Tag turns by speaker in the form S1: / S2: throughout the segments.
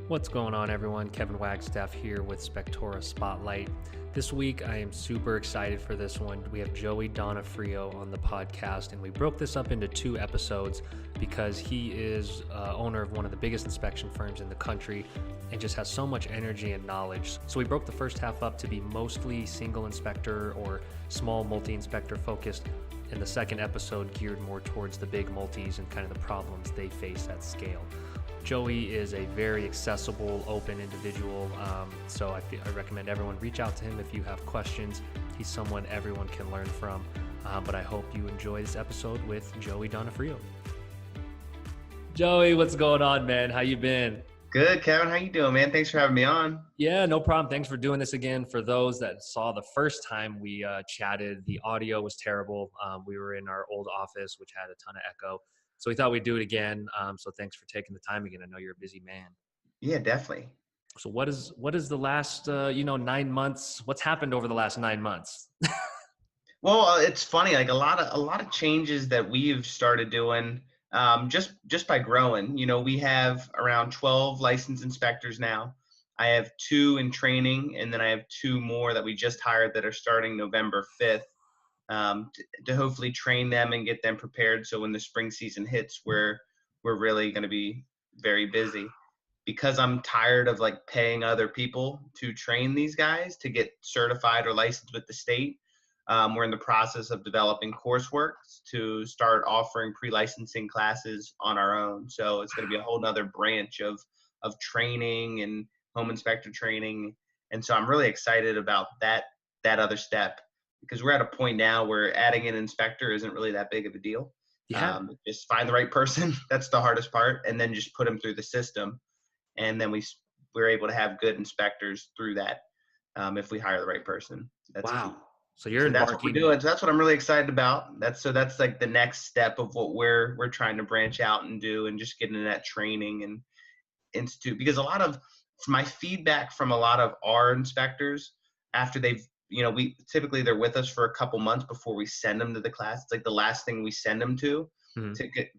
S1: What's going on, everyone? Kevin Wagstaff here with Spectora Spotlight. This week, I am super excited for this one. We have Joey Donofrio on the podcast, and we broke this up into two episodes because he is owner of one of the biggest inspection firms in the country and just has so much energy and knowledge. So we broke the first half up to be mostly single inspector or small multi-inspector focused, and the second episode geared more towards the big multis and kind of the problems they face at scale. Joey is a very accessible, open individual, so I recommend everyone reach out to him if you have questions. He's someone everyone can learn from, but I hope you enjoy this episode with Joey Donofrio. Joey, what's going on, man? How you been?
S2: Good, Kevin. How you doing, man? Thanks for having me on.
S1: Yeah, no problem. Thanks for doing this again. For those that saw the first time we chatted, the audio was terrible. We were in our old office, which had a ton of echo. So we thought we'd do it again. So thanks for taking the time again. I know you're a busy man.
S2: Yeah, definitely.
S1: So what is the last 9 months? What's happened over the last 9 months?
S2: Well, it's funny. Like a lot of changes that we've started doing just by growing. You know, we have around 12 licensed inspectors now. I have 2 in training, and then I have 2 more that we just hired that are starting November 5th. To hopefully train them and get them prepared. So when the spring season hits, we're really going to be very busy because I'm tired of like paying other people to train these guys to get certified or licensed with the state. We're in the process of developing coursework to start offering pre-licensing classes on our own. So it's going to be a whole nother branch of training and home inspector training. And so I'm really excited about that other step, because we're at a point now where adding an inspector isn't really that big of a deal.
S1: Yeah.
S2: Just find the right person. That's the hardest part. And then just put them through the system. And then we're able to have good inspectors through that if we hire the right person. That's
S1: wow.
S2: So that's what we're doing. So that's what I'm really excited about. That's like the next step of what we're trying to branch out and do, and just get into that training and institute. Because a lot of my feedback from a lot of our inspectors after they've, we typically they're with us for a couple months before we send them to the class. It's like the last thing we send them to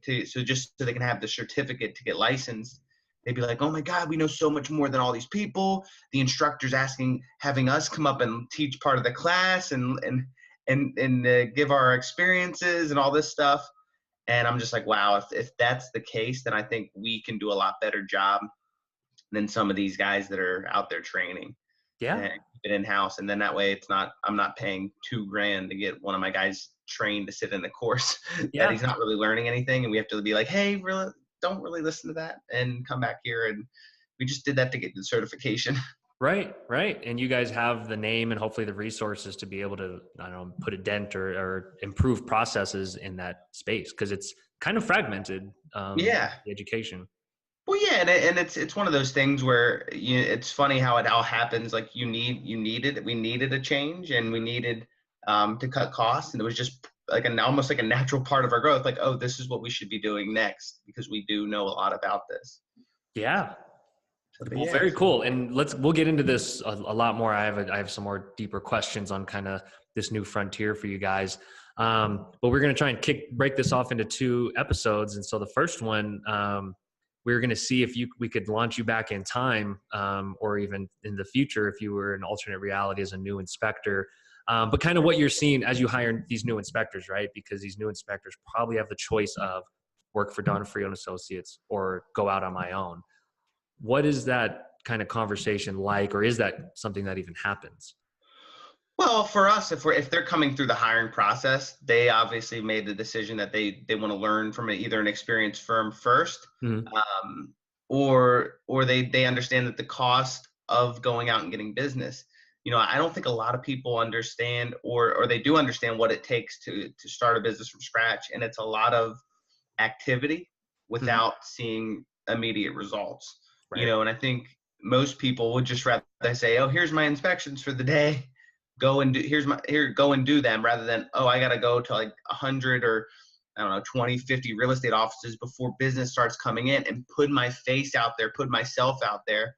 S2: just so they can have the certificate to get licensed. They'd be like, "Oh my God, we know so much more than all these people." The instructor's having us come up and teach part of the class and give our experiences and all this stuff. And I'm just like, wow, if that's the case, then I think we can do a lot better job than some of these guys that are out there training.
S1: Yeah.
S2: And keep it in-house, and then that way I'm not paying $2,000 to get one of my guys trained to sit in the course that he's not really learning anything, and we have to be like, hey, really don't really listen to that and come back here. And we just did that to get the certification.
S1: Right. And you guys have the name and hopefully the resources to be able to, put a dent or improve processes in that space, because it's kind of fragmented. The education.
S2: Well, yeah, and it's one of those things where it's funny how it all happens. Like we needed a change, and we needed to cut costs, and it was just like almost like a natural part of our growth. Like, oh, this is what we should be doing next, because we do know a lot about this.
S1: Yeah. Well, very cool. And we'll get into this a lot more. I have some more deeper questions on kind of this new frontier for you guys. But we're going to try and break this off into 2 episodes. And so the first one, we're going to see if we could launch you back in time, or even in the future if you were an alternate reality as a new inspector. But kind of what you're seeing as you hire these new inspectors, right? Because these new inspectors probably have the choice of work for Donofrio Associates or go out on my own. What is that kind of conversation like, or is that something that even happens?
S2: Well, for us, if they're coming through the hiring process, they obviously made the decision that they want to learn from either an experienced firm first, or they understand that the cost of going out and getting business. I don't think a lot of people understand, or they do understand what it takes to start a business from scratch, and it's a lot of activity without seeing immediate results.
S1: Right.
S2: And I think most people would just rather say, "Oh, here's my inspections for the day. Go and do them," rather than, "Oh, I got to go to like 100 or 20, 50 real estate offices before business starts coming in and put my face out there, put myself out there,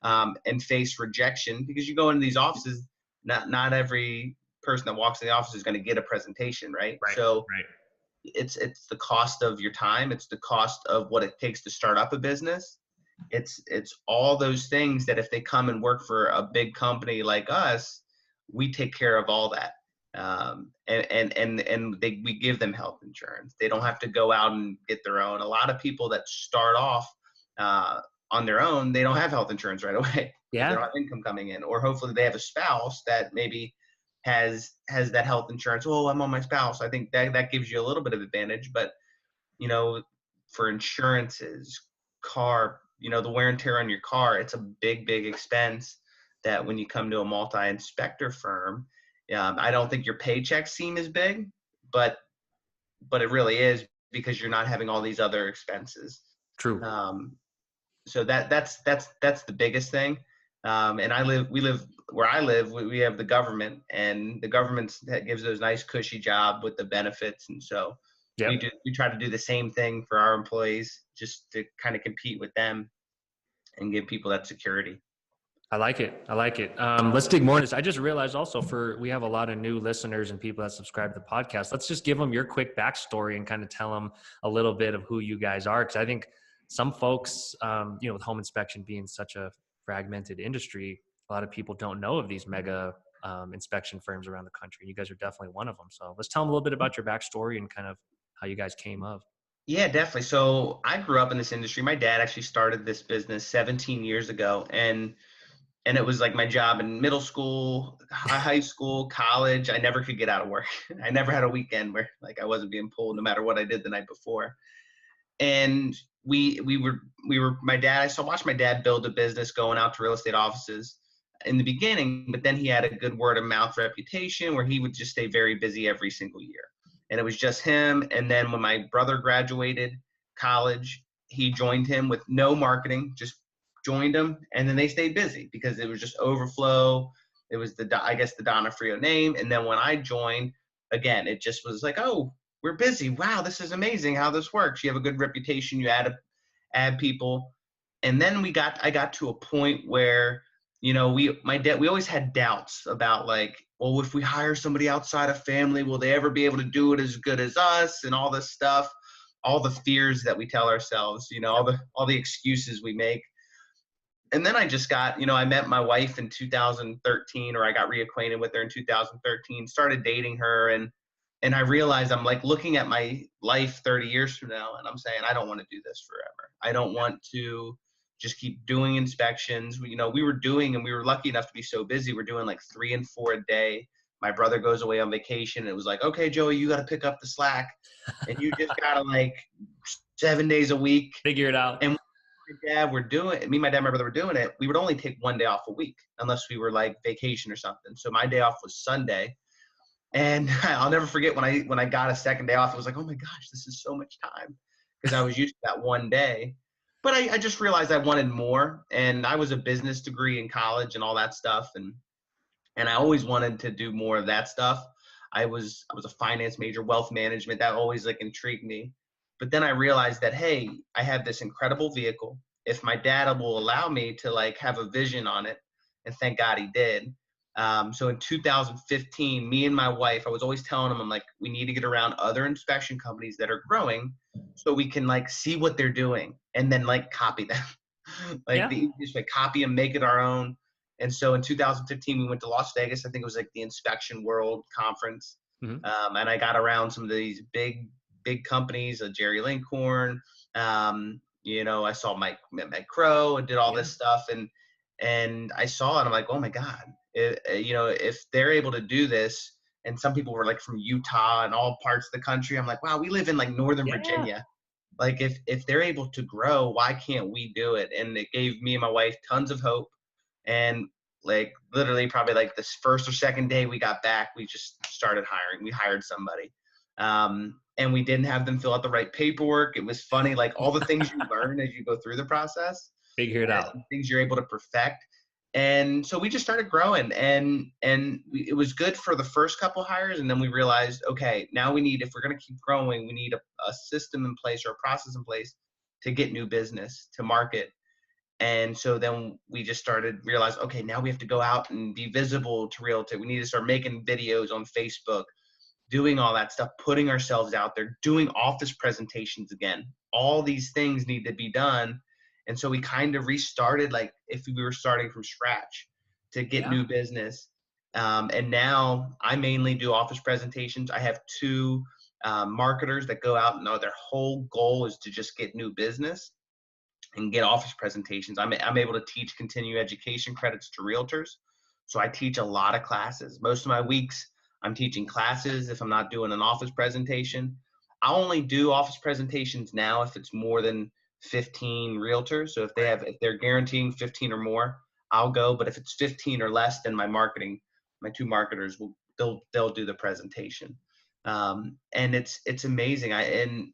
S2: and face rejection." Because you go into these offices, not every person that walks in the office is going to get a presentation, right? So it's the cost of your time. It's the cost of what it takes to start up a business. It's all those things that if they come and work for a big company like us, we take care of all that. We give them health insurance. They don't have to go out and get their own. A lot of people that start off on their own, they don't have health insurance right away because they don't
S1: Yeah,
S2: have income coming in, or hopefully they have a spouse that maybe has that health insurance. Oh, I'm on my spouse. I think that gives you a little bit of advantage, but you know, for insurances, car, the wear and tear on your car, it's a big, big expense that when you come to a multi-inspector firm, I don't think your paychecks seem as big, but it really is because you're not having all these other expenses.
S1: true.
S2: Um, so that's the biggest thing. And we live where I live. We have the government, and the government that gives those nice cushy job with the benefits, and so
S1: Yep.
S2: we try to do the same thing for our employees, just to kind of compete with them and give people that security.
S1: I like it. I like it. Let's dig more into this. I just realized also we have a lot of new listeners and people that subscribe to the podcast. Let's just give them your quick backstory and kind of tell them a little bit of who you guys are. Cause I think some folks, with home inspection being such a fragmented industry, a lot of people don't know of these mega inspection firms around the country. You guys are definitely one of them. So let's tell them a little bit about your backstory and kind of how you guys came of.
S2: Yeah, definitely. So I grew up in this industry. My dad actually started this business 17 years ago, and it was like my job in middle school, high school, college. I never could get out of work. I never had a weekend where like I wasn't being pulled no matter what I did the night before. And we were my dad. I saw watched my dad build a business going out to real estate offices in the beginning, but then he had a good word of mouth reputation where he would just stay very busy every single year. And it was just him. And then when my brother graduated college, he joined him with no marketing, just joined him, and then they stayed busy because it was just overflow. It was I guess the Donofrio name. And then when I joined, again, it just was like, oh, we're busy. Wow, this is amazing how this works. You have a good reputation. You add people, and then I got to a point where we always had doubts about like, well, if we hire somebody outside of family, will they ever be able to do it as good as us, and all this stuff, all the fears that we tell ourselves, all the excuses we make. And then I just got, I met my wife in 2013, or I got reacquainted with her in 2013, started dating her, and I realized I'm like looking at my life 30 years from now, and I'm saying, I don't want to do this forever. I don't want to just keep doing inspections. We were doing, and we were lucky enough to be so busy. We're doing like 3 and 4 a day. My brother goes away on vacation, and it was like, okay, Joey, you got to pick up the slack, and you just got to like 7 days a week.
S1: Figure it out.
S2: And my dad and my brother were doing it, we would only take 1 day off a week unless we were like vacation or something. So my day off was Sunday. And I'll never forget when I got a second day off, I was like, oh my gosh, this is so much time, because I was used to that 1 day. But I just realized I wanted more, and I was a business degree in college and all that stuff, and I always wanted to do more of that stuff. I was a finance major, wealth management, that always like intrigued me. But then I realized that, hey, I have this incredible vehicle. If my dad will allow me to like have a vision on it, and thank God he did. So in 2015, me and my wife, I was always telling him, I'm like, we need to get around other inspection companies that are growing so we can like see what they're doing and then like copy them. Like
S1: Yeah.
S2: the easiest way, copy them, make it our own. And so in 2015, we went to Las Vegas. I think it was like the Inspection World Conference.
S1: Mm-hmm.
S2: And I got around some of these big companies, Jerry Lincoln. I saw Mike Crow and did all this stuff. And I saw it. I'm like, oh my God, if they're able to do this, and some people were like from Utah and all parts of the country, I'm like, wow, we live in like Northern Virginia. Like if they're able to grow, why can't we do it? And it gave me and my wife tons of hope. And like literally probably like this first or second day we got back, we just started hiring. We hired somebody. And we didn't have them fill out the right paperwork. It was funny, like all the things you learn as you go through the process,
S1: Figure it out.
S2: things you're able to perfect. And so we just started growing, and it was good for the first couple hires. And then we realized, okay, now if we're going to keep growing, we need a system in place or a process in place to get new business, to market. And so then we just started realize, okay, now we have to go out and be visible to realtor. We need to start making videos on Facebook, doing all that stuff, putting ourselves out there, doing office presentations again. All these things need to be done. And so we kind of restarted like if we were starting from scratch to get
S1: Yeah.
S2: new business. And now I mainly do office presentations. I have two marketers that go out and their whole goal is to just get new business and get office presentations. I'm able to teach continuing education credits to realtors. So I teach a lot of classes. Most of my weeks, I'm teaching classes if I'm not doing an office presentation. I only do office presentations now if it's more than 15 realtors. So if they're guaranteeing 15 or more, I'll go. But if it's 15 or less, then my two marketers they'll do the presentation. And it's amazing. And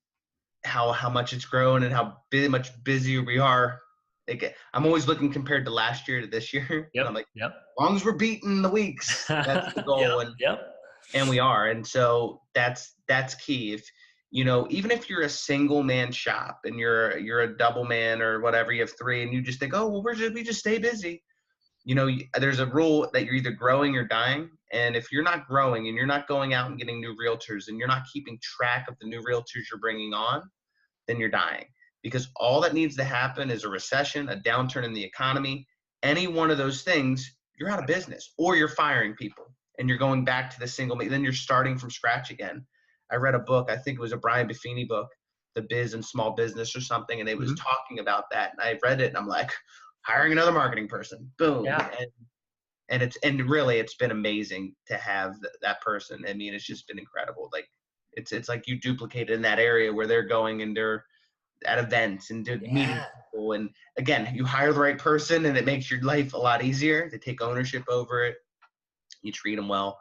S2: how much it's grown and how much busier we are. Like, I'm always looking compared to last year to this year. And I'm
S1: Yep.
S2: like,
S1: Yep.
S2: as long as we're beating the weeks, that's the
S1: Yep.
S2: goal.
S1: Yep.
S2: And we are. And so that's key. If, even if you're a single man shop and you're a double man or whatever, you have three and you just think, oh, well, we just stay busy. There's a rule that you're either growing or dying. And if you're not growing and you're not going out and getting new realtors and you're not keeping track of the new realtors you're bringing on, then you're dying. Because all that needs to happen is a recession, a downturn in the economy, any one of those things, you're out of business or you're firing people and you're going back to the single, then you're starting from scratch again. I read a book, I think it was a Brian Buffini book, The Biz and Small Business or something, and it was talking about that. And I read it and I'm like, hiring another marketing person, boom.
S1: Yeah.
S2: And really it's been amazing to have that person. I mean, it's just been incredible. Like it's like you duplicate in that area where they're going and they're at events and meeting people. And again, you hire the right person and it makes your life a lot easier. They take ownership over it. You treat them well.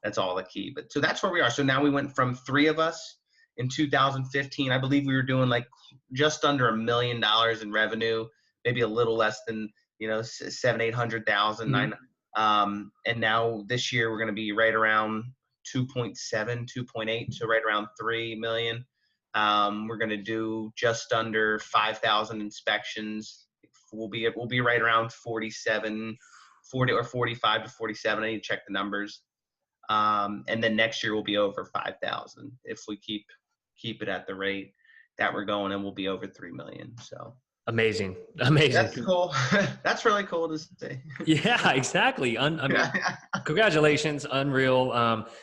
S2: That's all the key. But so that's where we are. So now we went from 3 of us in 2015. I believe we were doing like just under $1 million in revenue, maybe a little less than, 700,000, 800,000. And now this year we're going to be right around 2.7, 2.8. So right around 3 million. We're going to do just under 5,000 inspections. We'll be right around 40 or 45 to 47. I need to check the numbers. And then next year we'll be over 5,000 if we keep it at the rate that we're going, and we'll be over 3 million. So
S1: Amazing.
S2: that's cool. That's really cool to see.
S1: Yeah, exactly. I mean, congratulations, unreal.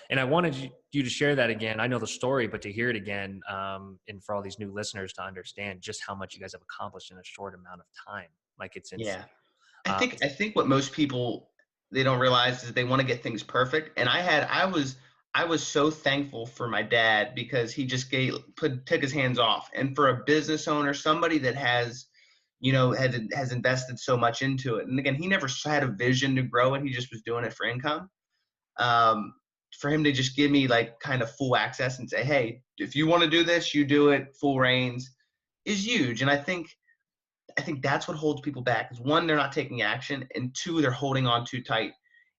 S1: And I wanted you to share that again. I know the story, but to hear it again, and for all these new listeners to understand just how much you guys have accomplished in a short amount of time. Like, it's insane.
S2: Yeah. I think what most people, they don't realize is they want to get things perfect. And I was so thankful for my dad because he just took his hands off. And for a business owner, somebody that has invested so much into it. And again, he never had a vision to grow it. He just was doing it for income. For him to just give me like kind of full access and say, hey, if you want to do this, you do it, full reins, is huge. And I think that's what holds people back is, one, they're not taking action, and two, they're holding on too tight.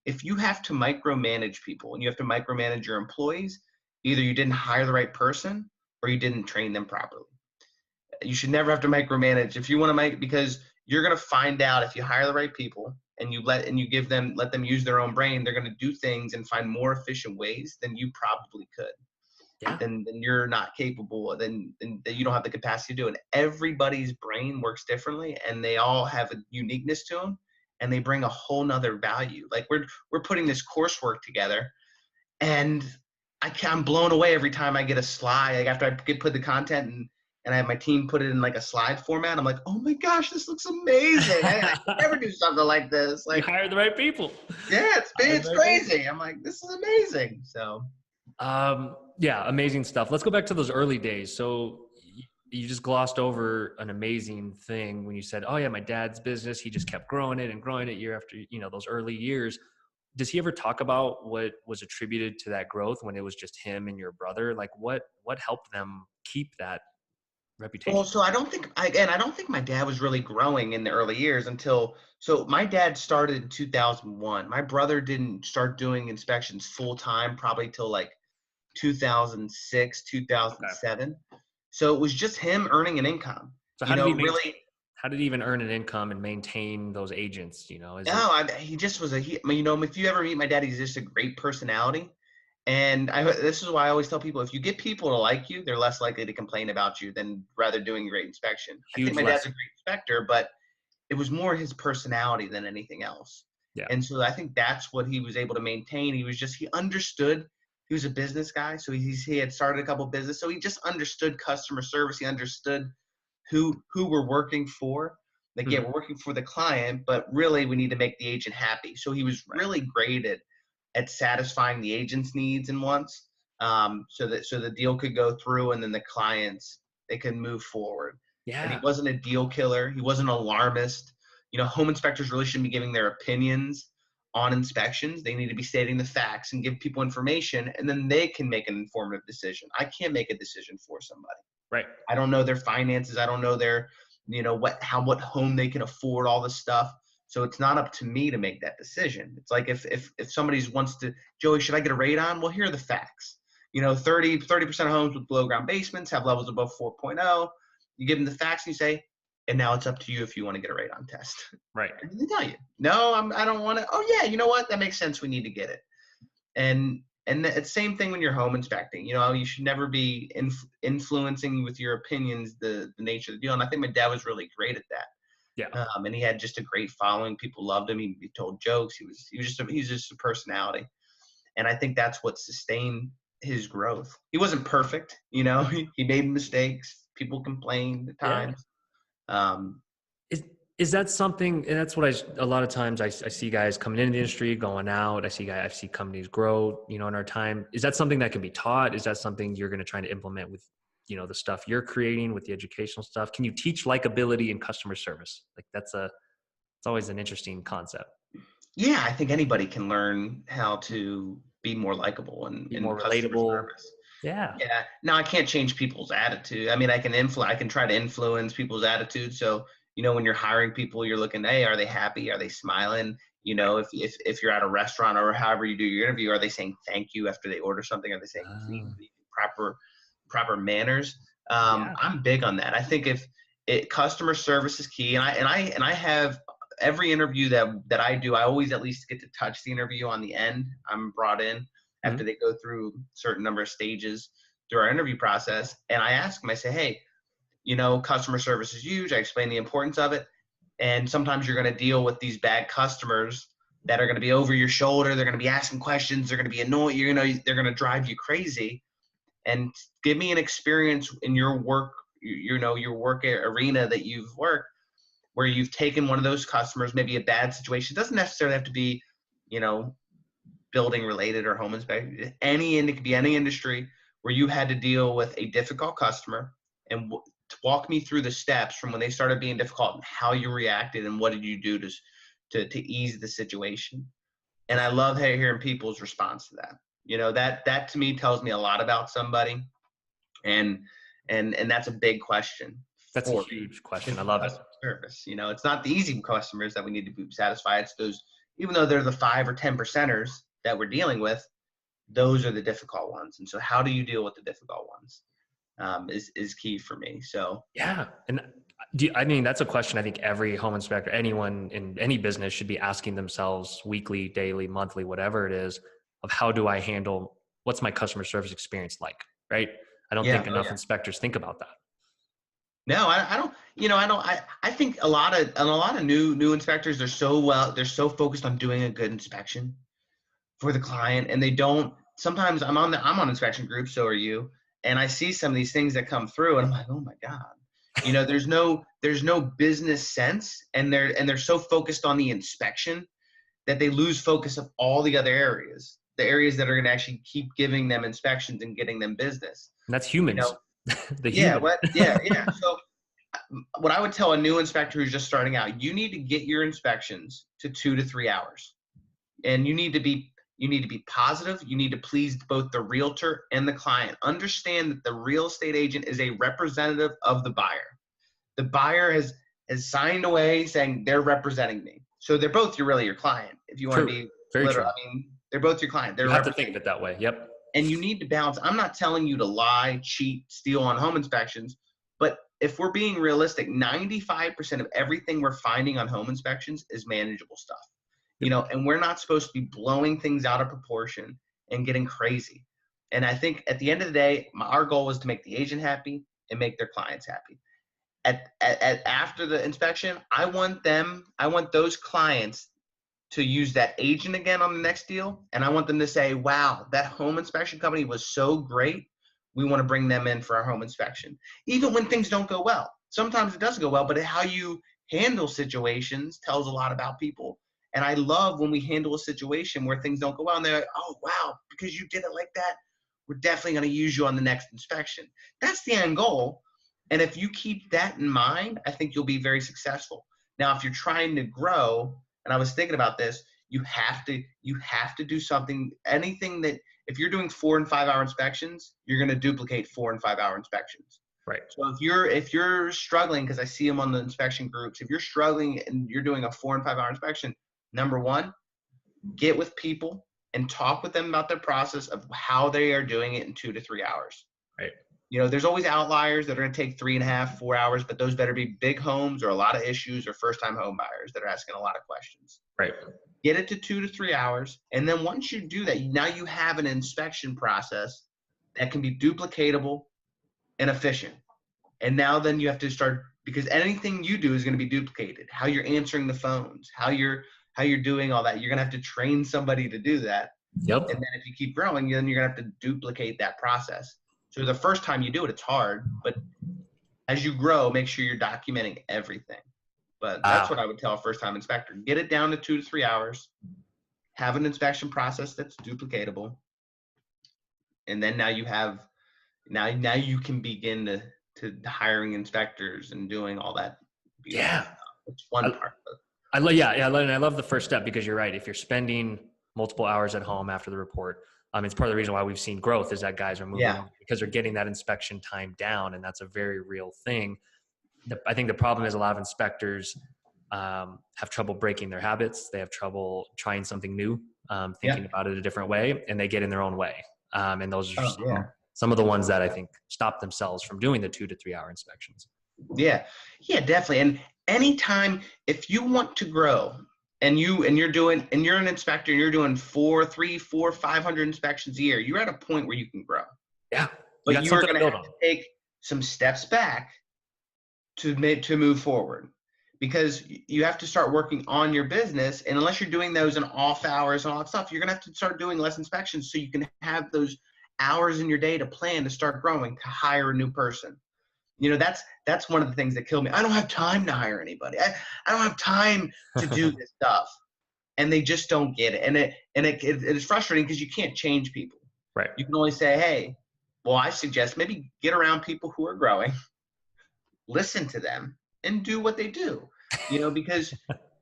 S2: If you have to micromanage people and you have to micromanage your employees, either you didn't hire the right person or you didn't train them properly. You should never have to micromanage if you want to because you're going to find out if you hire the right people and you let them use their own brain, they're going to do things and find more efficient ways than you probably could.
S1: Yeah.
S2: Then you're not capable, then you don't have the capacity to do it. Everybody's brain works differently and they all have a uniqueness to them and they bring a whole nother value. Like we're putting this coursework together and I'm blown away every time I get a slide. Like after I put the content and I have my team put it in like a slide format, I'm like, oh my gosh, this looks amazing. I never do something like this. Like,
S1: you hired the right people.
S2: Yeah, it's crazy. I'm like, this is amazing. So
S1: yeah, amazing stuff. Let's go back to those early days. So you just glossed over an amazing thing when you said, oh yeah, my dad's business, he just kept growing it year after, those early years. Does he ever talk about what was attributed to that growth when it was just him and your brother? Like what helped them keep that reputation?
S2: Well, so I don't think my dad was really growing in the early years so my dad started in 2001. My brother didn't start doing inspections full time probably till like 2006, 2007. Okay. So it was just him earning an income.
S1: So how did he even earn an income and maintain those agents?
S2: He just was if you ever meet my dad, he's just a great personality. And this is why I always tell people, if you get people to like you, they're less likely to complain about you than rather doing a great inspection. I think
S1: Huge
S2: my dad's a
S1: lesson.
S2: great inspector, but it was more his personality than anything else.
S1: Yeah.
S2: And so I think that's what he was able to maintain. He understood. He was a business guy, so he had started a couple business, so he just understood customer service. He understood who we're working for. Like, yeah,
S1: Mhm.
S2: we're working for the client, but really we need to make the agent happy. So he was
S1: Right.
S2: really great at satisfying the agent's needs and wants, so the deal could go through, and then the clients, they could move forward. And he
S1: Yeah.
S2: wasn't a deal killer. He wasn't an alarmist. Home inspectors really shouldn't be giving their opinions on inspections. They need to be stating the facts and give people information, and then they can make an informative decision. I can't make a decision for somebody.
S1: Right.
S2: I don't know their finances. I don't know their, what home they can afford, all this stuff. So it's not up to me to make that decision. It's like if somebody wants to, Joey, should I get a radon? Well, here are the facts. 30% of homes with below ground basements have levels above 4.0. You give them the facts and you say, and now it's up to you if you want to get a radon test.
S1: Right.
S2: And they tell you, no, I don't want to. Oh yeah, you know what? That makes sense. We need to get it. And it's the same thing when you're home inspecting. You should never be influencing with your opinions the nature of the deal. And I think my dad was really great at that.
S1: Yeah.
S2: And he had just a great following. People loved him. He told jokes. He's just a personality. And I think that's what sustained his growth. He wasn't perfect. He made mistakes. People complained at
S1: Yeah.
S2: times. Um,
S1: Is that something, and that's what a lot of times I see guys coming into the industry, going out. I see companies grow, in our time. Is that something that can be taught? Is that something you're going to try to implement with, the stuff you're creating with the educational stuff? Can you teach likability and customer service? Like it's always an interesting concept.
S2: yeah, I think anybody can learn how to be more likable
S1: Be
S2: in
S1: more
S2: customer
S1: relatable.
S2: service.
S1: Yeah.
S2: Yeah. Now I can't change people's attitude. I mean, I can try to influence people's attitude. So, when you're hiring people, you're looking, hey, are they happy? Are they smiling?
S1: Right.
S2: If you're at a restaurant or however you do your interview, are they saying thank you after they order something? Are they saying please,
S1: Oh,
S2: proper manners?
S1: yeah.
S2: I'm big on that. I think if customer service is key, and I have every interview that I do, I always at least get to touch the interview on the end. I'm brought in after
S1: Mhm.
S2: they go through a certain number of stages through our interview process. And I ask them, I say, hey, customer service is huge. I explain the importance of it. And sometimes you're going to deal with these bad customers that are going to be over your shoulder. They're going to be asking questions. They're going to be annoying. They're going to drive you crazy. And give me an experience in your work, your work arena that you've worked, where you've taken one of those customers, maybe a bad situation. It doesn't necessarily have to be, building related or home inspection. It could be any industry where you had to deal with a difficult customer, and walk me through the steps from when they started being difficult and how you reacted and what did you do to ease the situation. And I love hearing people's response to that. That to me tells me a lot about somebody, and that's a big question
S1: That's a
S2: for me.
S1: huge question.
S2: Is
S1: I
S2: the
S1: love it.
S2: customer service. It's not the easy customers that we need to be satisfied. It's those, even though they're the 5 or 10 percenters that we're dealing with, those are the difficult ones. And so how do you deal with the difficult ones, is key for me. So
S1: Yeah. And I mean, that's a question I think every home inspector, anyone in any business should be asking themselves weekly, daily, monthly, whatever it is, of how do I handle, what's my customer service experience like, right? I don't
S2: yeah,
S1: think
S2: oh
S1: enough
S2: yeah.
S1: inspectors think about that.
S2: No, I don't. I think a lot of new inspectors, they're so focused on doing a good inspection for the client, and they don't. Sometimes I'm on inspection groups, so are you, and I see some of these things that come through, and I'm like, oh my god, there's no business sense, and they're so focused on the inspection that they lose focus of all the other areas, the areas that are going to actually keep giving them inspections and getting them business.
S1: And that's
S2: You know,
S1: humans, the
S2: yeah,
S1: human.
S2: what, yeah. So what I would tell a new inspector who's just starting out, you need to get your inspections to 2 to 3 hours, and you need to be positive. You need to please both the realtor and the client. Understand that the real estate agent is a representative of the buyer. The buyer has signed away saying they're representing me. So they're both really your client. If you want to
S1: True.
S2: be
S1: Very
S2: literal,
S1: true.
S2: I mean, they're both your client. They're
S1: You have to think
S2: representing.
S1: of it that way. Yep.
S2: And you need to balance. I'm not telling you to lie, cheat, steal on home inspections, but if we're being realistic, 95% of everything we're finding on home inspections is manageable stuff.
S1: Yep.
S2: And we're not supposed to be blowing things out of proportion and getting crazy. And I think at the end of the day, our goal was to make the agent happy and make their clients happy. After the inspection, I want those clients to use that agent again on the next deal. And I want them to say, wow, that home inspection company was so great. We want to bring them in for our home inspection. Even when things don't go well. Sometimes it does go well, but how you handle situations tells a lot about people. And I love when we handle a situation where things don't go well and they're like, oh, wow, because you did it like that, we're definitely going to use you on the next inspection. That's the end goal. And if you keep that in mind, I think you'll be very successful. Now, if you're trying to grow, and I was thinking about this, you have to do something, anything that, if you're doing 4 and 5 hour inspections, you're going to duplicate 4 and 5 hour inspections.
S1: Right.
S2: So if you're struggling, because I see them on the inspection groups, if you're struggling and you're doing a 4 and 5 hour inspection, number one, get with people and talk with them about their process of how they are doing it in 2 to 3 hours.
S1: Right.
S2: There's always outliers that are going to take 3.5, 4 hours, but those better be big homes or a lot of issues or first-time home buyers that are asking a lot of questions.
S1: Right.
S2: Get it to 2 to 3 hours. And then once you do that, now you have an inspection process that can be duplicatable and efficient. And now then you have to start, because anything you do is going to be duplicated. How you're answering the phones, how you're doing all that. You're going to have to train somebody to do that.
S1: Yep.
S2: And then if you keep growing, then you're going to have to duplicate that process. So the first time you do it, it's hard, but as you grow, make sure you're documenting everything. But that's what I would tell a first-time inspector. Get it down to 2 to 3 hours. Have an inspection process that's duplicatable. And then now you have, now you can begin to hiring inspectors and doing all that.
S1: Yeah.
S2: Stuff. It's one part of it.
S1: I love the first step, because you're right. If you're spending multiple hours at home after the report, it's part of the reason why we've seen growth is that guys are moving on, because they're getting that inspection time down, and that's a very real thing. I think the problem is a lot of inspectors have trouble breaking their habits. They have trouble trying something new, thinking about it a different way, and they get in their own way. And those are some of the ones that I think stop themselves from doing the 2 to 3 hour inspections.
S2: Yeah, definitely. And anytime, if you want to grow, and you're an inspector and you're doing 500 inspections a year, you're at a point where you can grow.
S1: Yeah.
S2: But you're going to have to take some steps back to move forward, because you have to start working on your business. And unless you're doing those in off hours and all that stuff, you're going to have to start doing less inspections so you can have those hours in your day to plan to start growing, to hire a new person. That's one of the things that killed me. I don't have time to hire anybody. I don't have time to do this stuff. And they just don't get it. And it is frustrating because you can't change people.
S1: Right.
S2: You can only say, hey, well, I suggest maybe get around people who are growing, listen to them, and do what they do. Because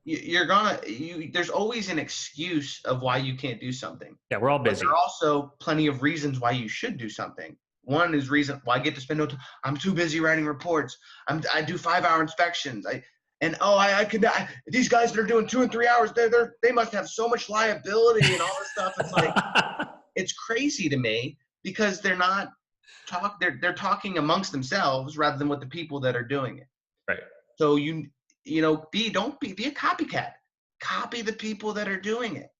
S2: there's always an excuse of why you can't do something.
S1: Yeah, we're all busy.
S2: But there are also plenty of reasons why you should do something. One is reason why I get to spend no time. I'm too busy writing reports. I do 5 hour inspections. These guys that are doing 2 and 3 hours, they must have so much liability and all this stuff. It's like, it's crazy to me, because they're talking amongst themselves rather than with the people that are doing it.
S1: Right. So
S2: don't be a copycat. Copy the people that are doing it.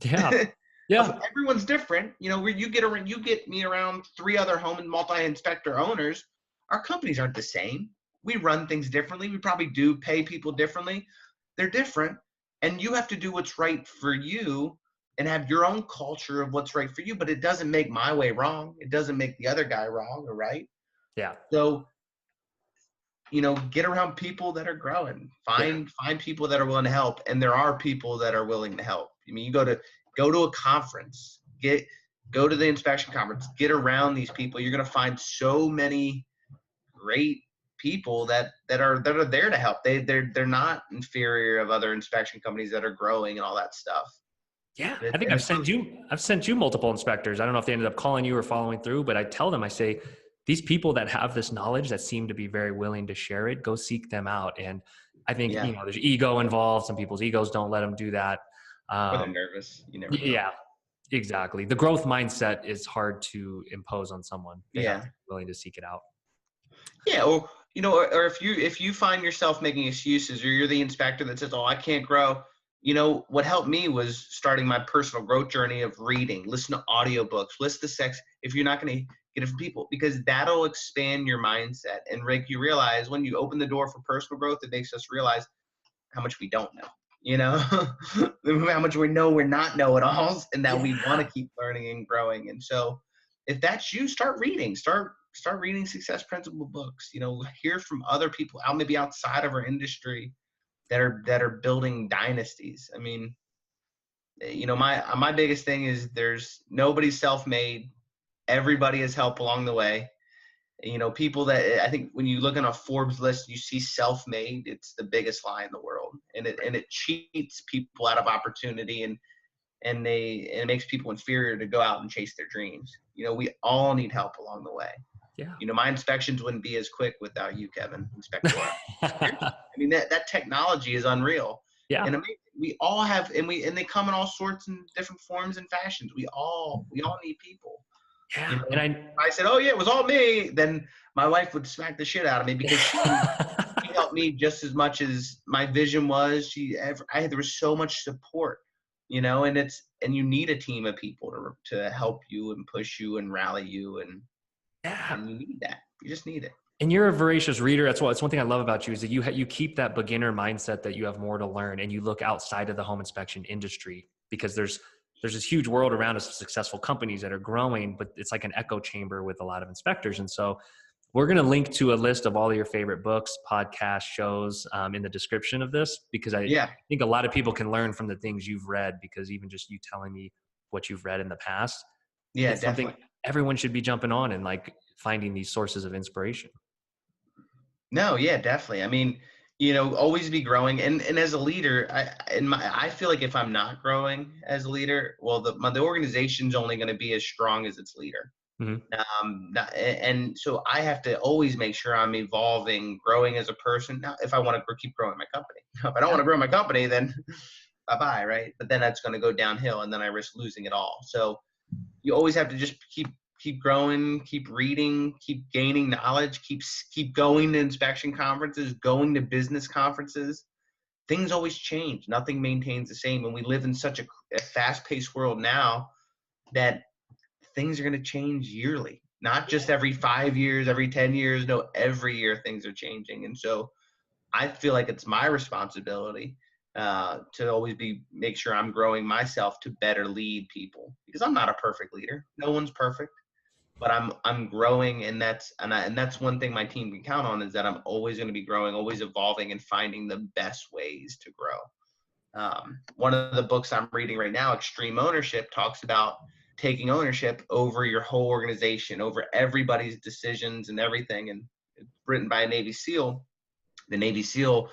S1: Yeah. Yeah.
S2: Everyone's different. Where you get me around 3 other home and multi-inspector owners, our companies aren't the same. We run things differently. We probably do pay people differently. They're different. And you have to do what's right for you and have your own culture of what's right for you. But it doesn't make my way wrong. It doesn't make the other guy wrong or right.
S1: Yeah.
S2: So, get around people that are growing. Find people that are willing to help. And there are people that are willing to help. You go to a conference, go to the inspection conference, get around these people. You're going to find so many great people that are there to help. They're not inferior of other inspection companies that are growing and all that stuff.
S1: Yeah. I think I've sent you multiple inspectors. I don't know if they ended up calling you or following through, but I tell them, I say, these people that have this knowledge that seem to be very willing to share it, go seek them out. And I think, there's ego involved. Some people's egos don't let them do that.
S2: Or they're nervous. You never know.
S1: Yeah, exactly. The growth mindset is hard to impose on someone. They have to be willing to seek it out.
S2: Yeah. Or if you find yourself making excuses, or you're the inspector that says, oh, I can't grow, what helped me was starting my personal growth journey of reading, listen to audiobooks, listen to sex if you're not going to get it from people, because that'll expand your mindset. And Rick, you realize when you open the door for personal growth, it makes us realize how much we don't know, how much we know we're not know-it-alls, and that we want to keep learning and growing. And so if that's you, start reading, start reading success principle books, hear from other people out, maybe outside of our industry, that are building dynasties. I mean, my biggest thing is there's nobody's self-made. Everybody has help along the way. People that I think when you look on a Forbes list, you see self-made, it's the biggest lie in the world. And it cheats people out of opportunity, and it makes people inferior to go out and chase their dreams. We all need help along the way.
S1: Yeah.
S2: My inspections wouldn't be as quick without you, Kevin, Spectora. I mean, that technology is unreal.
S1: Yeah.
S2: And we all have, and they come in all sorts and different forms and fashions. We all need people.
S1: Yeah.
S2: And I said, oh yeah, it was all me. Then my wife would smack the shit out of me, because she helped me just as much as my vision was. There was so much support, and you need a team of people to help you and push you and rally you, and you need that. You just need it.
S1: And you're a voracious reader. That's one thing I love about you, is that you keep that beginner mindset, that you have more to learn, and you look outside of the home inspection industry, because there's this huge world around us of successful companies that are growing, but it's like an echo chamber with a lot of inspectors. And so we're going to link to a list of all of your favorite books, podcasts, shows in the description of this, because I think a lot of people can learn from the things you've read, because even just you telling me what you've read in the past, it's
S2: definitely
S1: something everyone should be jumping on and like finding these sources of inspiration.
S2: No, yeah, definitely. I mean, always be growing. And as a leader, I feel like if I'm not growing as a leader, well, the organization's only going to be as strong as its leader. Mm-hmm. And so I have to always make sure I'm evolving, growing as a person. Now, if I want to keep growing my company, if I don't want to grow my company, then bye-bye, right? But then that's going to go downhill, and then I risk losing it all. So you always have to just keep growing, keep reading, keep gaining knowledge, keep going to inspection conferences, going to business conferences. Things always change. Nothing maintains the same. And we live in such a fast-paced world now that things are going to change yearly, not just every 5 years, every 10 years. No, every year things are changing. And so I feel like it's my responsibility to always make sure I'm growing myself to better lead people, because I'm not a perfect leader. No one's perfect. But I'm growing, and that's one thing my team can count on, is that I'm always going to be growing, always evolving, and finding the best ways to grow. One of the books I'm reading right now, Extreme Ownership, talks about taking ownership over your whole organization, over everybody's decisions and everything. And it's written by a Navy SEAL. The Navy SEAL,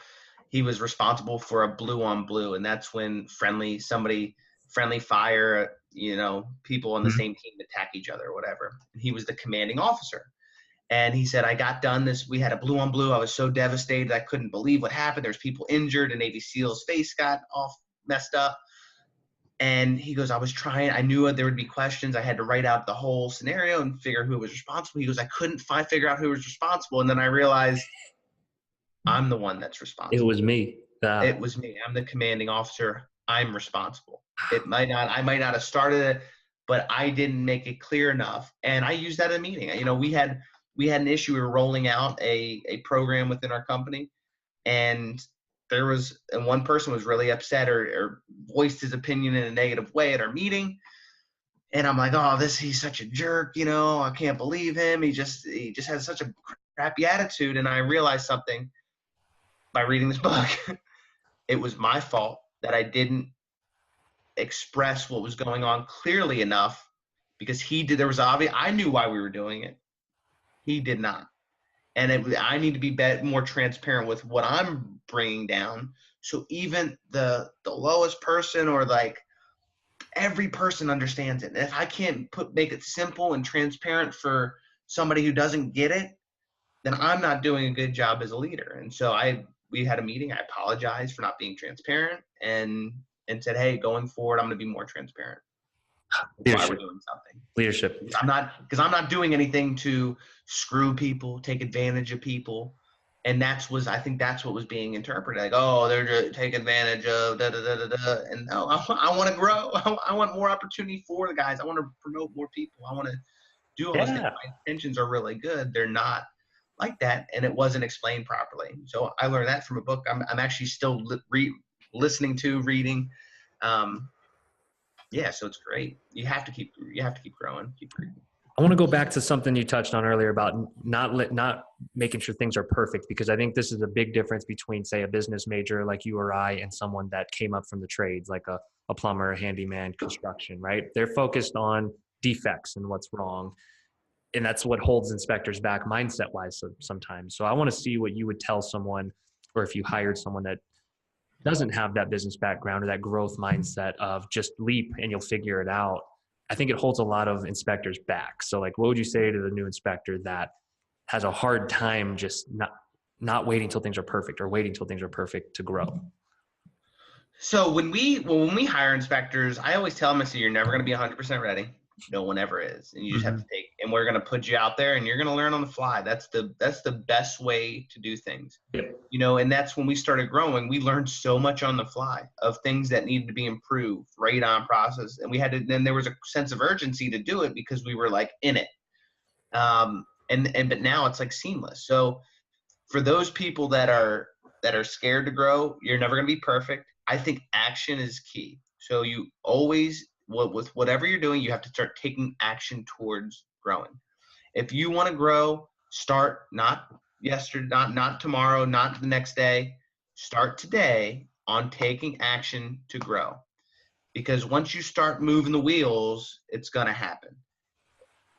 S2: he was responsible for a blue on blue, and that's when friendly fire, people on the same team attack each other or whatever. He was the commanding officer. And he said, I got done this. We had a blue on blue. I was so devastated. I couldn't believe what happened. There's people injured. A Navy SEAL's face got all messed up. And he goes, I knew there would be questions. I had to write out the whole scenario and figure who was responsible. He goes, I couldn't figure out who was responsible. And then I realized I'm the one that's responsible.
S1: It was me.
S2: It was me. I'm the commanding officer. I'm responsible. I might not have started it, but I didn't make it clear enough. And I used that in a meeting. We had an issue. We were rolling out a program within our company, and one person was really upset or voiced his opinion in a negative way at our meeting. And I'm like, oh, he's such a jerk. I can't believe him. He just has such a crappy attitude. And I realized something by reading this book. It was my fault that I didn't express what was going on clearly enough, because I knew why we were doing it. He did not. And I need to be more transparent with what I'm bringing down. So even the lowest person, or like every person, understands it. And if I can't make it simple and transparent for somebody who doesn't get it, then I'm not doing a good job as a leader. And so we had a meeting. I apologized for not being transparent, and said, hey, going forward, I'm going to be more transparent. Why we're doing something.
S1: Leadership.
S2: Because I'm not doing anything to screw people, take advantage of people. And I think that's what was being interpreted. Like, oh, they're just taking advantage of da da da da da. And no, I want to grow. I want more opportunity for the guys. I want to promote more people. I want to do all those things.
S1: Yeah.
S2: My intentions are really good. They're not like that, and it wasn't explained properly. So I learned that from a book. I'm actually still listening to, reading. Um, yeah, so it's great. You have to keep growing, keep reading.
S1: I want to go back to something you touched on earlier about not making sure things are perfect, because I think this is a big difference between, say, a business major like you or I and someone that came up from the trades, like a plumber, a handyman, construction, right? They're focused on defects and what's wrong. And that's what holds inspectors back mindset wise sometimes. So I want to see what you would tell someone, or if you hired someone that doesn't have that business background or that growth mindset of just leap and you'll figure it out. I think it holds a lot of inspectors back. So like, what would you say to the new inspector that has a hard time just not waiting till things are perfect, or waiting till things are perfect to grow?
S2: So when we hire inspectors, I always tell them, I say, you're never going to be 100% ready. No one ever is, and you just have to take. And we're going to put you out there, and you're going to learn on the fly. That's the best way to do things.
S1: Yep.
S2: And that's when we started growing. We learned so much on the fly of things that needed to be improved, right on process, and we had to. Then there was a sense of urgency to do it because we were like in it. But now it's like seamless. So for those people that are scared to grow, you're never going to be perfect. I think action is key. So you always, with whatever you're doing, you have to start taking action towards growing. If you want to grow, start not yesterday, not tomorrow, not the next day. Start today on taking action to grow. Because once you start moving the wheels, it's going to happen.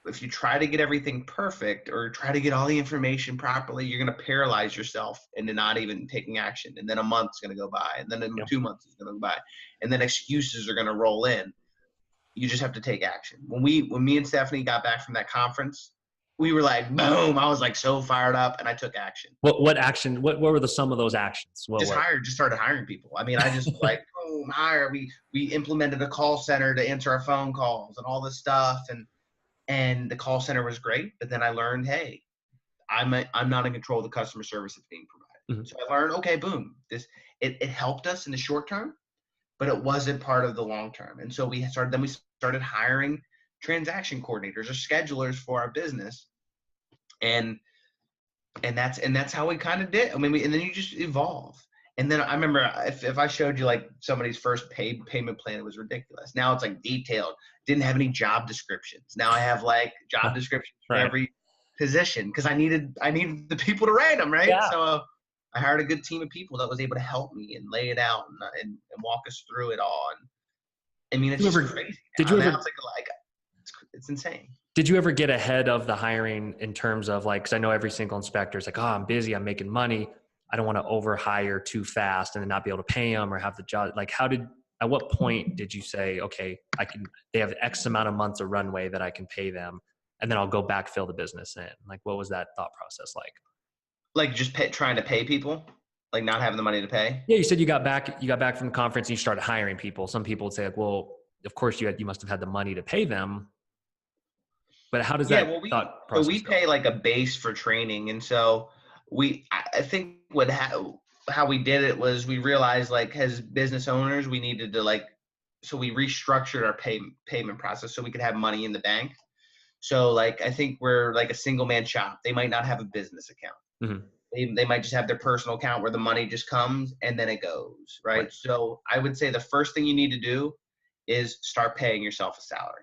S2: If you try to get everything perfect or try to get all the information properly, you're going to paralyze yourself into not even taking action. And then a month's going to go by, and then 2 months is going to go by, and then excuses are going to roll in. You just have to take action. When me and Stephanie got back from that conference, we were like, boom. I was like so fired up, and I took action.
S1: What action? What were some of those actions?
S2: Just started hiring people. I mean, I just like, boom, hire. We implemented a call center to answer our phone calls and all this stuff. And the call center was great, but then I learned, hey, I'm not in control of the customer service that's being provided. So I learned, okay, boom, it helped us in the short term, but it wasn't part of the long term. And so we started hiring transaction coordinators or schedulers for our business, and that's how we kind of did. I mean, and then you just evolve. And then I remember if I showed you like somebody's first payment plan, it was ridiculous. Now it's like detailed. Didn't have any job descriptions. Now I have like job descriptions for every position because I needed the people to write them, right?
S1: Yeah.
S2: So I hired a good team of people that was able to help me and lay it out and walk us through it all. And I mean, it's just crazy. Now it's like it's insane.
S1: Did you ever get ahead of the hiring in terms of like, because I know every single inspector is like, oh, I'm busy, I'm making money, I don't want to overhire too fast and then not be able to pay them or have the job. Like, at what point did you say, okay, they have X amount of months of runway that I can pay them, and then I'll go backfill the business in? Like, what was that thought process like?
S2: Like just trying to pay people, like not having the money to pay?
S1: Yeah, you said you got back from the conference and you started hiring people. Some people would say like, well, of course you must have had the money to pay them. But how does that thought process
S2: we pay like a base for training. And so I think how we did it was we realized like as business owners, we needed to so we restructured our payment process so we could have money in the bank. So like, I think we're like a single man shop. They might not have a business account. Mm-hmm. They might just have their personal account where the money just comes and then it goes. Right. So I would say the first thing you need to do is start paying yourself a salary.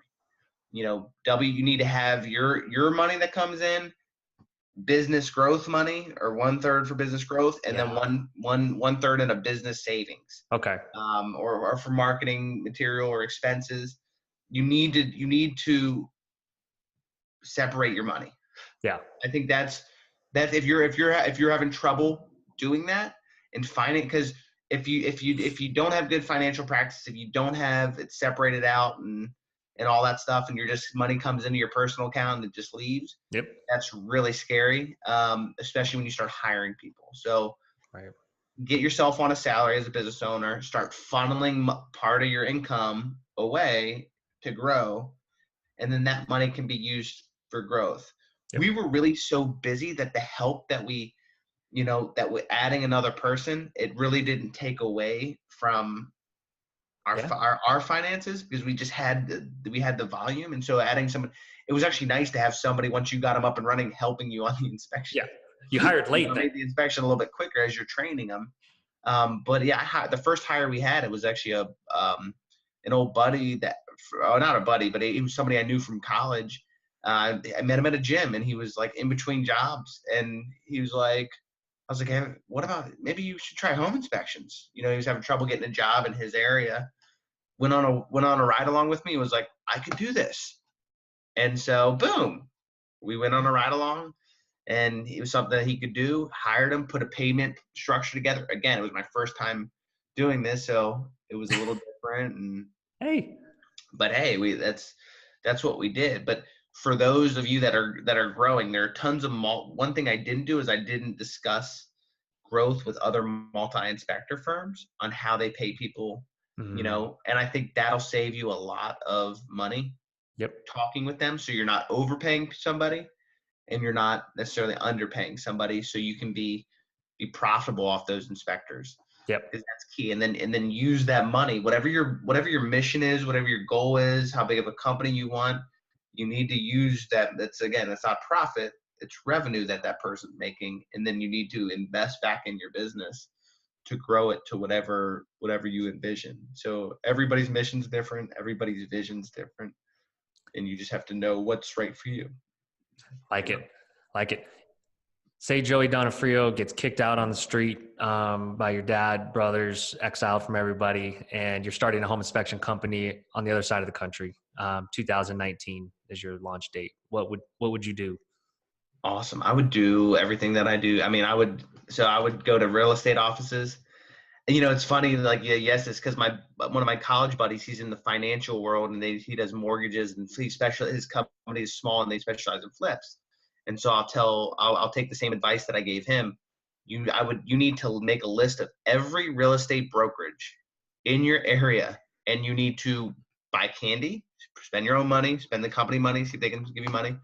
S2: You need to have your money that comes in, business growth money, or 1/3 for business growth, and then one third in a business savings.
S1: Okay.
S2: Or for marketing material or expenses. You need to separate your money.
S1: Yeah.
S2: I think that's if you're having trouble doing that and finding, because if you don't have good financial practice, if you don't have it separated out and all that stuff, and money comes into your personal account and it just leaves.
S1: Yep.
S2: That's really scary, especially when you start hiring people. So get yourself on a salary as a business owner, start funneling part of your income away to grow, and then that money can be used for growth. Yep. We were really so busy that the help that we adding another person, it really didn't take away from
S1: Yeah.
S2: our finances, because we just had the volume. And so adding someone, it was actually nice to have somebody, once you got them up and running, helping you on the inspection.
S1: Yeah. You hired late then.
S2: Made the inspection a little bit quicker as you're training them. But yeah, the first hire we had, it was actually an old buddy not a buddy, but he was somebody I knew from college. I met him at a gym, and he was like in between jobs, and he was like, I was like, hey, what about, maybe you should try home inspections. He was having trouble getting a job in his area. Went on a ride along with me. He was like, I could do this. And so boom, we went on a ride along, and it was something that he could do. Hired him, put a payment structure together. Again, it was my first time doing this, so it was a little different. And
S1: Hey.
S2: but hey, that's what we did. But for those of you that are growing, there are tons of one thing I didn't do is I didn't discuss growth with other multi-inspector firms on how they pay people, and I think that'll save you a lot of money.
S1: Yep.
S2: Talking with them, so you're not overpaying somebody and you're not necessarily underpaying somebody, so you can be profitable off those inspectors.
S1: Yep.
S2: Because that's key. And then use that money, whatever your mission is, whatever your goal is, how big of a company you want, you need to use that. That's not profit, it's revenue that person's making, and then you need to invest back in your business to grow it to whatever you envision. So everybody's mission's different, everybody's vision's different, and you just have to know what's right for you.
S1: Like it. Say Joey Donofrio gets kicked out on the street by your dad, brothers, exiled from everybody, and you're starting a home inspection company on the other side of the country. 2019 is your launch date. What would you do?
S2: Awesome. I would do everything that I do. I mean, I would go to real estate offices. And it's funny, like, yes, it's because one of my college buddies, he's in the financial world, and he does mortgages, and his company is small and they specialize in flips. And so I'll take the same advice that I gave him. You need to make a list of every real estate brokerage in your area, and you need to buy candy, spend your own money, spend the company money, see if they can give you money,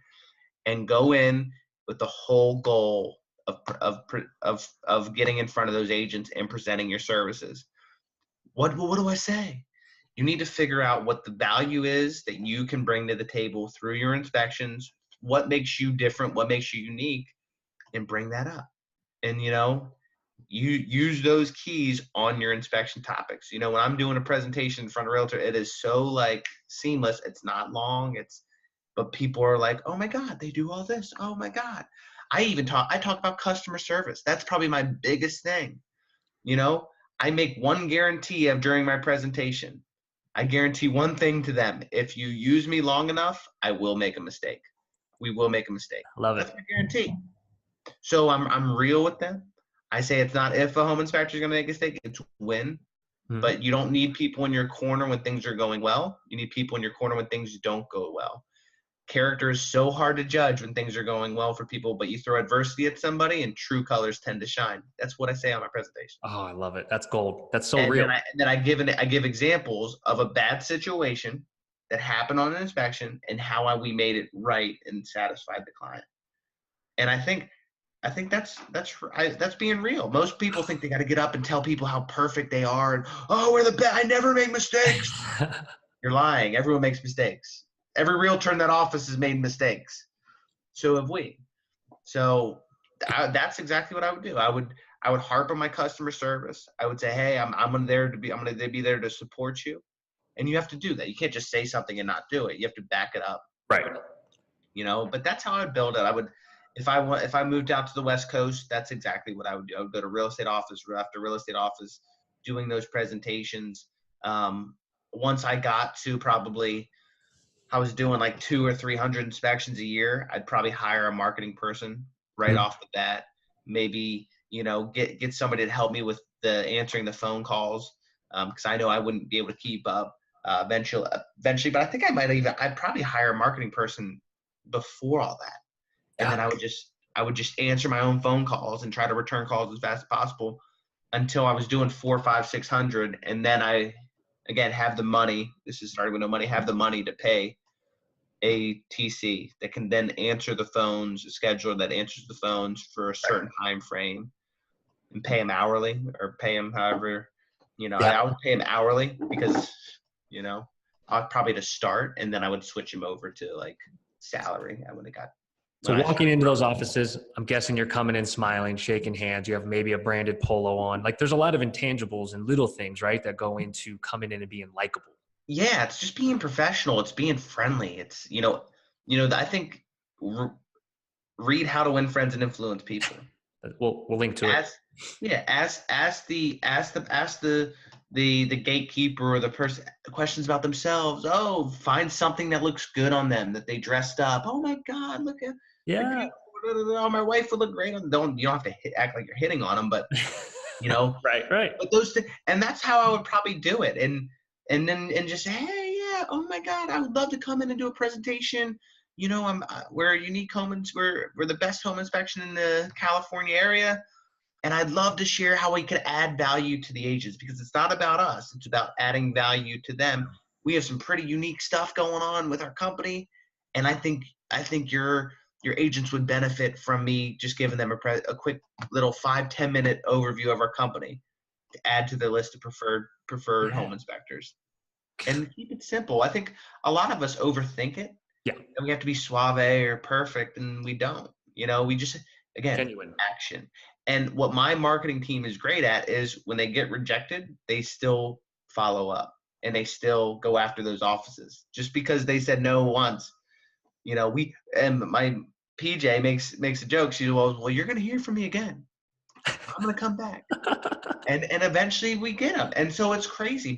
S2: and go in with the whole goal of getting in front of those agents and presenting your services. What do I say? You need to figure out what the value is that you can bring to the table through your inspections, what makes you different, what makes you unique, and bring that up. And you use those keys on your inspection topics. When I'm doing a presentation in front of a realtor, it is so like seamless. It's not long. But people are like, oh my God, they do all this. Oh my God. I talk about customer service. That's probably my biggest thing. I make one guarantee during my presentation. I guarantee one thing to them. If you use me long enough, I will make a mistake. We will make a mistake.
S1: Love it.
S2: That's my guarantee. So I'm real with them. I say it's not if a home inspector is going to make a mistake, it's when. Mm-hmm. But you don't need people in your corner when things are going well. You need people in your corner when things don't go well. Character is so hard to judge when things are going well for people, but you throw adversity at somebody and true colors tend to shine. That's what I say on my presentation.
S1: Oh, I love it. That's gold. That's so real.
S2: Then I give examples of a bad situation that happened on an inspection and how we made it right and satisfied the client. And I think that's being real. Most people think they got to get up and tell people how perfect they are. And, oh, we're the best. I never make mistakes. You're lying. Everyone makes mistakes. Every realtor in that office has made mistakes. So have we. So that's exactly what I would do. I would harp on my customer service. I would say, hey, I'm going to be there to support you. And you have to do that. You can't just say something and not do it. You have to back it up.
S1: Right.
S2: But that's how I'd build it. If I moved out to the West Coast, that's exactly what I would do. I would go to real estate office after real estate office, doing those presentations. Once I got to I was doing like 200 or 300 inspections a year, I'd probably hire a marketing person right off the bat. Maybe, get somebody to help me with answering the phone calls. Because I know I wouldn't be able to keep up eventually, but I think I'd probably hire a marketing person before all that. And then I would just answer my own phone calls and try to return calls as fast as possible until I was doing 400, 500, 600. And then I, again, have the money. This is starting with no money, have the money to pay a TC that can then answer the phones, a scheduler that answers the phones for a certain time frame. and pay them hourly or pay them however,
S1: Yeah.
S2: I would pay them hourly because, I'd probably to start, and then I would switch him over to like salary. I would have got
S1: So
S2: when I
S1: walking
S2: started.
S1: into those offices, I'm guessing you're coming in smiling, shaking hands. You have maybe a branded polo on. Like there's a lot of intangibles and little things, right, that go into coming in and being likable.
S2: Yeah, it's just being professional. It's being friendly. It's I think read How to Win Friends and Influence People.
S1: We'll link to it.
S2: Ask the gatekeeper or the person questions about themselves. Oh, find something that looks good on them, that they dressed up. Oh my God, look at they're
S1: Yeah.
S2: beautiful. Oh, my wife would look great on them. You don't have to act like you're hitting on them, but
S1: Right.
S2: but those things, and that's how I would probably do it. And just say, hey, yeah, oh my God, I would love to come in and do a presentation. We're a unique we're the best home inspection in the California area. And I'd love to share how we could add value to the agents, because it's not about us. It's about adding value to them. We have some pretty unique stuff going on with our company. And I think your agents would benefit from me just giving them a quick little 5-10 minute overview of our company to add to the list of preferred home inspectors. And keep it simple. I think a lot of us overthink it.
S1: Yeah.
S2: And we have to be suave or perfect, and we don't. We just, again,
S1: Genuine.
S2: action. And what my marketing team is great at is when they get rejected, they still follow up and they still go after those offices. Just because they said no once, and my PJ makes a joke. She said, well, you're going to hear from me again. I'm going to come back. And eventually we get them. And so it's crazy.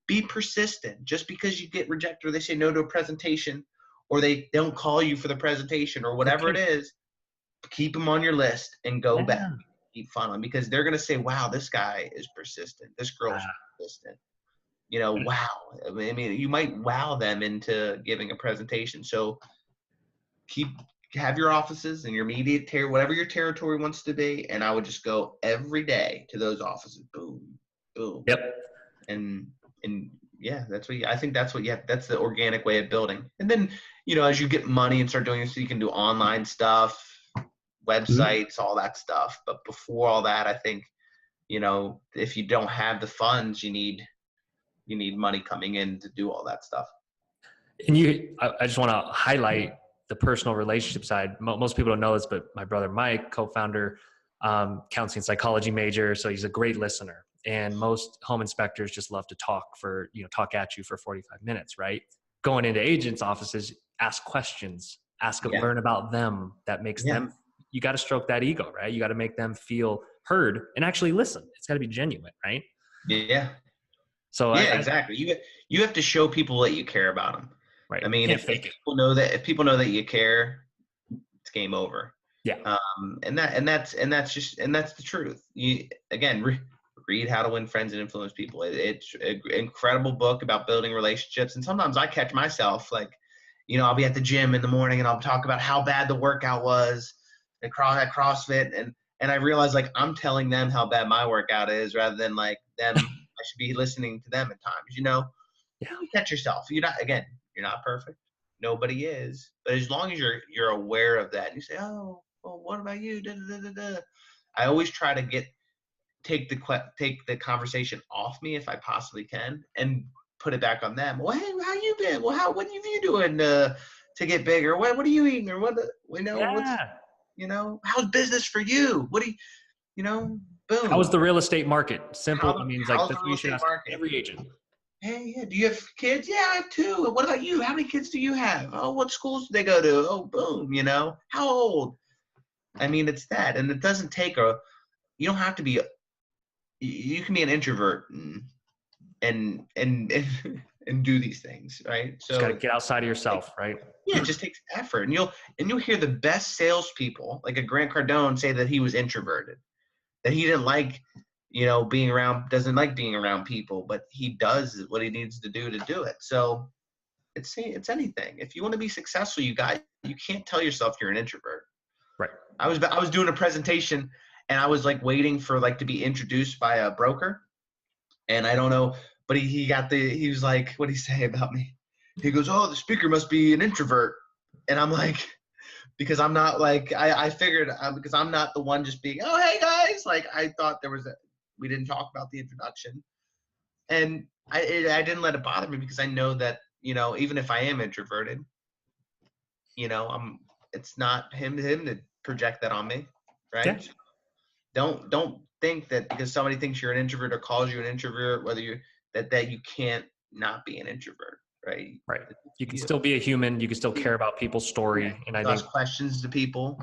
S2: Be persistent. Just because you get rejected or they say no to a presentation or they don't call you for the presentation or whatever it is, keep them on your list and go back. Keep funneling, because they're going to say, wow, this guy is persistent. This girl's persistent. Wow. I mean, you might wow them into giving a presentation. So have your offices and your immediate whatever your territory wants to be. And I would just go every day to those offices. Boom, boom.
S1: Yep.
S2: And yeah, that's the organic way of building. And then, as you get money and start doing this, you can do online stuff, websites, all that stuff. But before all that, I think, if you don't have the funds, you need money coming in to do all that stuff.
S1: And I just want to highlight the personal relationship side. Most people don't know this, but my brother Mike, co-founder, counseling psychology major, so he's a great listener. And most home inspectors just love to talk at you for 45 minutes, right? Going into agents' offices, ask questions, learn about them. That makes them. You got to stroke that ego, right? You got to make them feel heard and actually listen. It's got to be genuine, right?
S2: Yeah.
S1: So
S2: exactly. You have to show people that you care about them.
S1: Right.
S2: I mean, if people know that you care, it's game over.
S1: Yeah.
S2: And that's the truth. Read How to Win Friends and Influence People. It's an incredible book about building relationships. And sometimes I catch myself like, I'll be at the gym in the morning and I'll talk about how bad the workout was at CrossFit, and I realize like I'm telling them how bad my workout is rather than like them. I should be listening to them at times. You catch yourself. You're not perfect. Nobody is. But as long as you're aware of that, and you say, oh, well, what about you? Da, da, da, da. I always try to take the conversation off me if I possibly can, and put it back on them. Well, hey, how you been? Well, what are you doing to get bigger? What are you eating? Or how's business for you? What do you, boom.
S1: How is the real estate market? Simple. I mean, that's what you should ask every agent.
S2: Hey, do you have kids? Yeah, I have 2. What about you? How many kids do you have? Oh, what schools do they go to? Oh, boom, how old? I mean, it's that. And it doesn't take you don't have to be, you can be an introvert and do these things, right? So
S1: just got to get outside of yourself, right?
S2: Yeah, it just takes effort. And you'll hear the best salespeople, like a Grant Cardone, say that he was introverted, that he didn't like, doesn't like being around people, but he does what he needs to do it. So it's anything. If you want to be successful, you can't tell yourself you're an introvert.
S1: Right.
S2: I was doing a presentation and I was like waiting for like to be introduced by a broker, and I don't know, but he was like, what'd he say about me? He goes, oh, the speaker must be an introvert. And I'm like, because I'm not like, I figured because I'm not the one just being, oh, hey guys, like I thought we didn't talk about the introduction. And I didn't let it bother me because I know that, even if I am introverted, it's not him to project that on me. Right.
S1: Yeah.
S2: Don't think that because somebody thinks you're an introvert or calls you an introvert, whether that you can't not be an introvert. Right.
S1: Right. You can still be a human. You can still care about people's story. And I think,
S2: ask questions to people.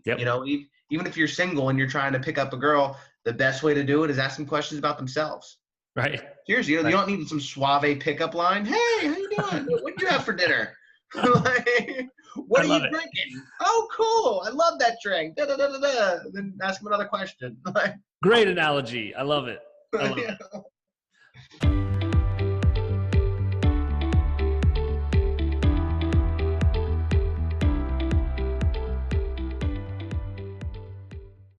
S1: yep.
S2: Even if you're single and you're trying to pick up a girl, the best way to do it is ask them questions about themselves.
S1: Right.
S2: Seriously, you
S1: Right.
S2: don't need some suave pickup line. Hey, how you doing? What did you have for dinner? Like, what are you drinking? Oh, cool. I love that drink. Da, da, da, da, da. Then ask them another question.
S1: Great analogy. I love it. I love it.